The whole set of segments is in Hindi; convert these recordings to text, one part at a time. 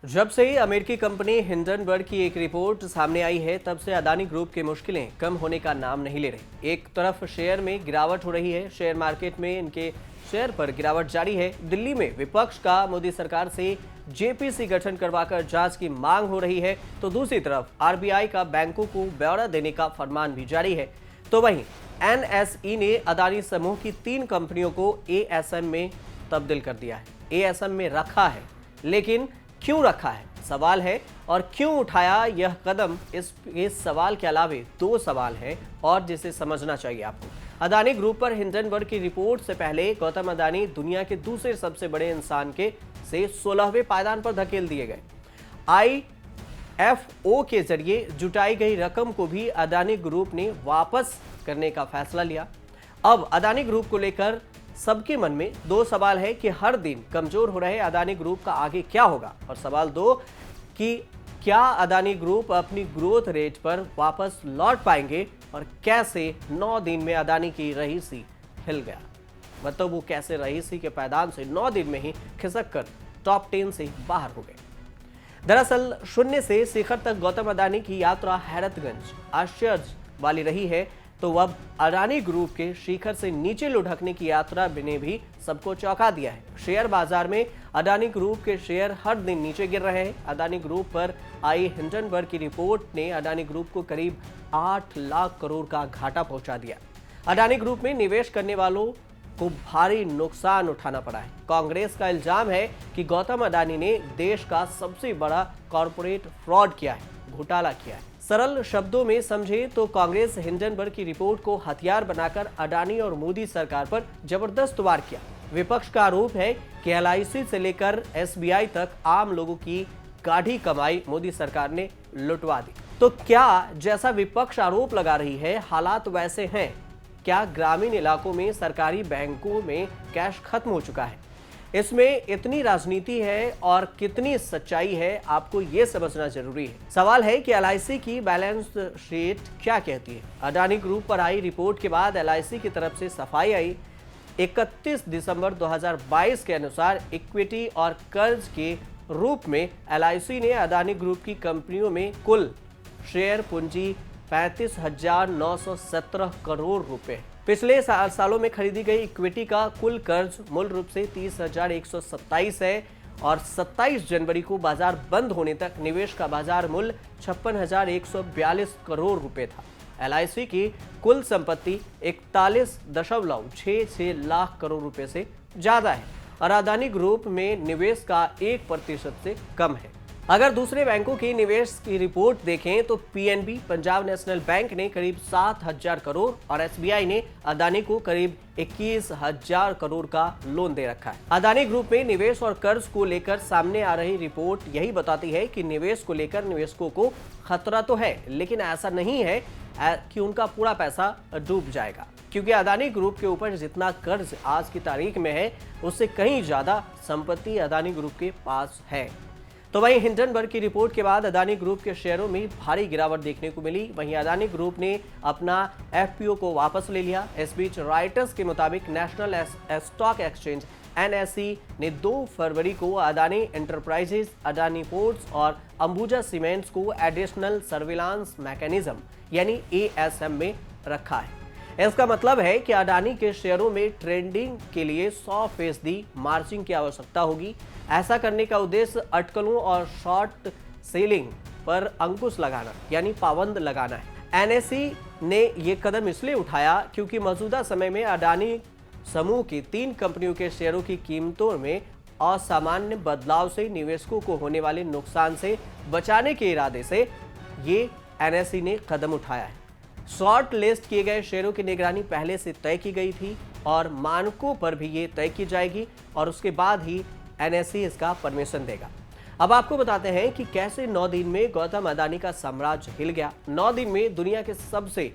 जब से अमेरिकी कंपनी हिंडनबर्ग की एक रिपोर्ट सामने आई है, तब से अदानी ग्रुप की मुश्किलें कम होने का नाम नहीं ले रही। एक तरफ शेयर में गिरावट हो रही है, शेयर मार्केट में इनके शेयर पर गिरावट जारी है। दिल्ली में विपक्ष का मोदी सरकार से जेपीसी गठन करवाकर जांच की मांग हो रही है, तो दूसरी तरफ आरबीआई का बैंकों को ब्यौरा देने का फरमान भी जारी है। तो वहीं एनएसई ने अदानी समूह की 3 कंपनियों को एएसएम में तब्दील कर दिया है, एएसएम में रखा है। लेकिन क्यों रखा है सवाल है, और क्यों उठाया यह कदम, इस सवाल के अलावे 2 सवाल हैं और जिसे समझना चाहिए आपको। अदानी ग्रुप पर हिंडनबर्ग की रिपोर्ट से पहले गौतम अदानी दुनिया के दूसरे सबसे बड़े इंसान के से 16वें पायदान पर धकेल दिए गए। आईएफओ के जरिए जुटाई गई रकम को भी अदानी ग्रुप ने वापस करने का फैसला लिया। अब अदानी ग्रुप को लेकर सबके मन में 2 सवाल है कि हर दिन कमजोर हो रहे अदानी ग्रुप का आगे क्या होगा, और सवाल 2 कि क्या अदानी ग्रुप अपनी ग्रोथ रेट पर वापस लौट पाएंगे, और कैसे 9 दिन में अदानी की रईसी हिल गया। मतलब वो कैसे रईसी के पायदान से 9 दिन में ही खिसक कर टॉप 10 से बाहर हो गए। दरअसल शून्य से शिखर तक गौतम अदानी की यात्रा हैरतगंज आश्चर्य वाली रही है, तो अब अदानी ग्रुप के शिखर से नीचे लुढ़कने की यात्रा ने भी सबको चौंका दिया है। शेयर बाजार में अदानी ग्रुप के शेयर हर दिन नीचे गिर रहे हैं। अदानी ग्रुप पर आई हिंडनबर्ग की रिपोर्ट ने अदानी ग्रुप को करीब 8 लाख करोड़ का घाटा पहुंचा दिया। अदानी ग्रुप में निवेश करने वालों को भारी नुकसान उठाना पड़ा है। कांग्रेस का इल्जाम है कि गौतम अदानी ने देश का सबसे बड़ा कॉरपोरेट फ्रॉड किया है, घोटाला किया है। सरल शब्दों में समझे तो कांग्रेस हिंडनबर्ग की रिपोर्ट को हथियार बनाकर अडानी और मोदी सरकार पर जबरदस्त वार किया। विपक्ष का आरोप है कि एलआईसी से लेकर एसबीआई तक आम लोगों की गाढ़ी कमाई मोदी सरकार ने लुटवा दी। तो क्या जैसा विपक्ष आरोप लगा रही है हालात वैसे हैं? क्या ग्रामीण इलाकों में सरकारी बैंकों में कैश खत्म हो चुका है? इसमें इतनी राजनीति है और कितनी सच्चाई है, आपको यह समझना जरूरी है। सवाल है कि एलआईसी की बैलेंस शीट क्या कहती है। अडानी ग्रुप पर आई रिपोर्ट के बाद एलआईसी की तरफ से सफाई आई। 31 दिसंबर 2022 के अनुसार इक्विटी और कर्ज के रूप में एलआईसी ने अडानी ग्रुप की कंपनियों में कुल शेयर पूंजी 35,917 करोड़ रुपए। पिछले सालों में खरीदी गई इक्विटी का कुल कर्ज मूल रूप से 30,127 है, और 27 जनवरी को बाजार बंद होने तक निवेश का बाजार मूल्य 56,142 करोड़ रुपए था। एलआईसी की कुल संपत्ति 41.66 लाख करोड़ रुपए से ज्यादा है, और अदानी ग्रुप में निवेश का 1% से कम है। अगर दूसरे बैंकों की निवेश की रिपोर्ट देखें तो पीएनबी पंजाब नेशनल बैंक ने करीब 7,000 करोड़ और एसबीआई ने अदानी को करीब 21,000 करोड़ का लोन दे रखा है। अदानी ग्रुप में निवेश और कर्ज को लेकर सामने आ रही रिपोर्ट यही बताती है कि निवेश को लेकर निवेशकों को खतरा तो है, लेकिन ऐसा नहीं है कि उनका पूरा पैसा डूब जाएगा, क्योंकि अदानी ग्रुप के ऊपर जितना कर्ज आज की तारीख में है उससे कहीं ज्यादा संपत्ति अदानी ग्रुप के पास है। तो वहीं हिंडनबर्ग की रिपोर्ट के बाद अदानी ग्रुप के शेयरों में भारी गिरावट देखने को मिली। वहीं अदानी ग्रुप ने अपना एफपीओ को वापस ले लिया। इस बीच रॉयटर्स के मुताबिक नेशनल स्टॉक एक्सचेंज एनएसई ने 2 फरवरी को अदानी एंटरप्राइजेज, अदानी पोर्ट्स और अंबुजा सीमेंट्स को एडिशनल सर्विलांस मैकेनिज्म यानी एएसएम में रखा है। इसका मतलब है कि अडानी के शेयरों में ट्रेडिंग के लिए 100% मार्जिन की आवश्यकता होगी। ऐसा करने का उद्देश्य अटकलों और शॉर्ट सेलिंग पर अंकुश लगाना यानी पाबंद लगाना है। एनएसई ने यह कदम इसलिए उठाया क्योंकि मौजूदा समय में अडानी समूह की 3 कंपनियों के शेयरों की कीमतों में असामान्य बदलाव से निवेशकों को होने वाले नुकसान से बचाने के इरादे से ये एनएसई ने कदम उठाया है। शॉर्ट लिस्ट किए गए शेयरों की निगरानी पहले से तय की गई थी और मानकों पर भी ये तय की जाएगी, और उसके बाद ही एनएसई इसका परमिशन देगा। अब आपको बताते हैं कि कैसे 9 दिन में गौतम अदानी का साम्राज्य हिल गया। 9 दिन में दुनिया के सबसे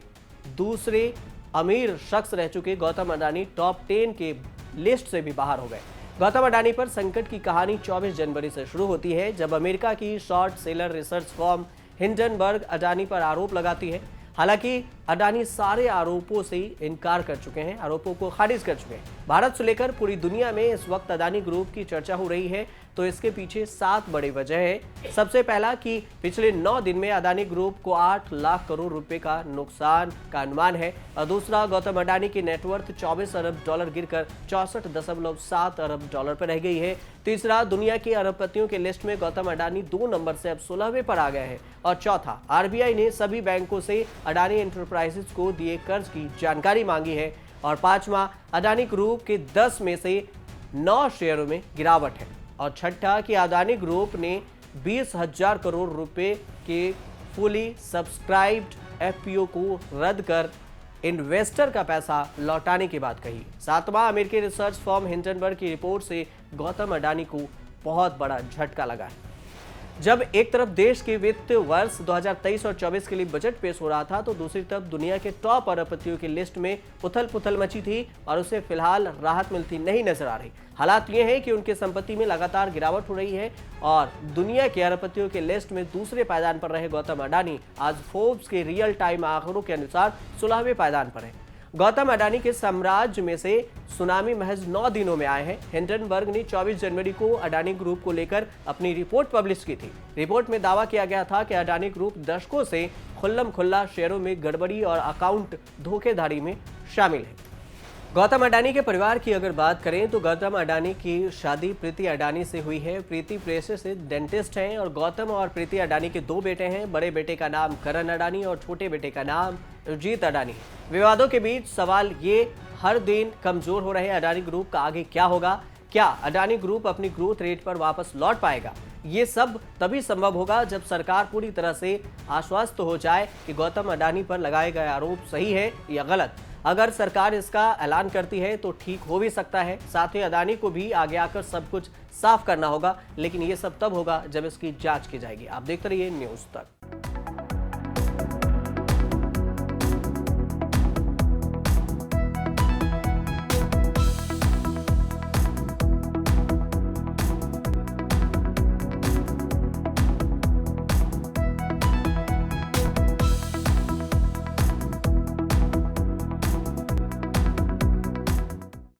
दूसरे अमीर शख्स रह चुके गौतम अदानी टॉप 10 के लिस्ट से भी बाहर हो गए। गौतम अडानी पर संकट की कहानी 24 जनवरी से शुरू होती है, जब अमेरिका की short seller research firm Hindenburg Adani पर आरोप लगाती है। हालांकि अडानी सारे आरोपों से इनकार कर चुके हैं, आरोपों को खारिज कर चुके हैं। भारत से लेकर पूरी दुनिया में इस वक्त अडानी ग्रुप की चर्चा हो रही है। तो इसके पीछे 7 बड़ी वजह है। सबसे पहला कि पिछले 9 दिन में अडानी ग्रुप को 8 लाख करोड़ रुपए का नुकसान का अनुमान है, और दूसरा गौतम अडानी की नेटवर्थ 24 अरब डॉलर गिरकर 64.7 अरब डॉलर पर रह गई है। तीसरा, दुनिया के अरबपतियों के लिस्ट में गौतम अडानी 2 नंबर से अब 16वें पर आ गए हैं। और चौथा, आरबीआई ने सभी बैंकों से अडानी एंटरप्राइजेज को दिए कर्ज की जानकारी मांगी है। और पांचवा, अडानी ग्रुप के 10 में से 9 शेयरों में गिरावट है। और छठा कि अडानी ग्रुप ने 20,000 करोड़ रुपए के फुली सब्सक्राइब्ड एफपीओ को रद्द कर इन्वेस्टर का पैसा लौटाने की बात कही। सातवां, अमेरिकी रिसर्च फर्म हिंडनबर्ग की रिपोर्ट से गौतम अडानी को बहुत बड़ा झटका लगा है। जब एक तरफ देश के वित्त वर्ष 2023 और 24 के लिए बजट पेश हो रहा था, तो दूसरी तरफ दुनिया के टॉप अरबपतियों की लिस्ट में उथल पुथल मची थी और उसे फिलहाल राहत मिलती नहीं नजर आ रही। हालात ये है कि उनकी संपत्ति में लगातार गिरावट हो रही है और दुनिया के अरबपतियों के लिस्ट में दूसरे पायदान पर रहे गौतम अडानी आज फोर्ब्स के रियल टाइम आंकड़ों के अनुसार 16वें पायदान पर है। गौतम अडानी के साम्राज्य में से सुनामी महज 9 दिनों में आए हैं। हिंडनबर्ग ने 24 जनवरी को अडानी ग्रुप को लेकर अपनी रिपोर्ट पब्लिश की थी। रिपोर्ट में दावा किया गया था कि अडानी ग्रुप दशकों से खुल्लम खुल्ला शेयरों में गड़बड़ी और अकाउंट धोखेधड़ी में शामिल है। गौतम अडानी के परिवार की अगर बात करें तो गौतम अडानी की शादी प्रीति अडानी से हुई है। प्रीति पेशे से डेंटिस्ट हैं और गौतम और प्रीति अडानी के 2 बेटे हैं। बड़े बेटे का नाम करण अडानी और छोटे बेटे का नाम अजीत अडानी है। विवादों के बीच सवाल ये हर दिन कमजोर हो रहे अडानी ग्रुप का आगे क्या होगा? क्या अडानी ग्रुप अपनी ग्रोथ रेट पर वापस लौट पाएगा? ये सब तभी संभव होगा जब सरकार पूरी तरह से आश्वस्त हो जाए कि गौतम अडानी पर लगाए गए आरोप सही है या गलत। अगर सरकार इसका ऐलान करती है तो ठीक हो भी सकता है। साथ ही अडानी को भी आगे आकर सब कुछ साफ करना होगा, लेकिन ये सब तब होगा जब इसकी जांच की जाएगी। आप देखते रहिए न्यूज़ तक।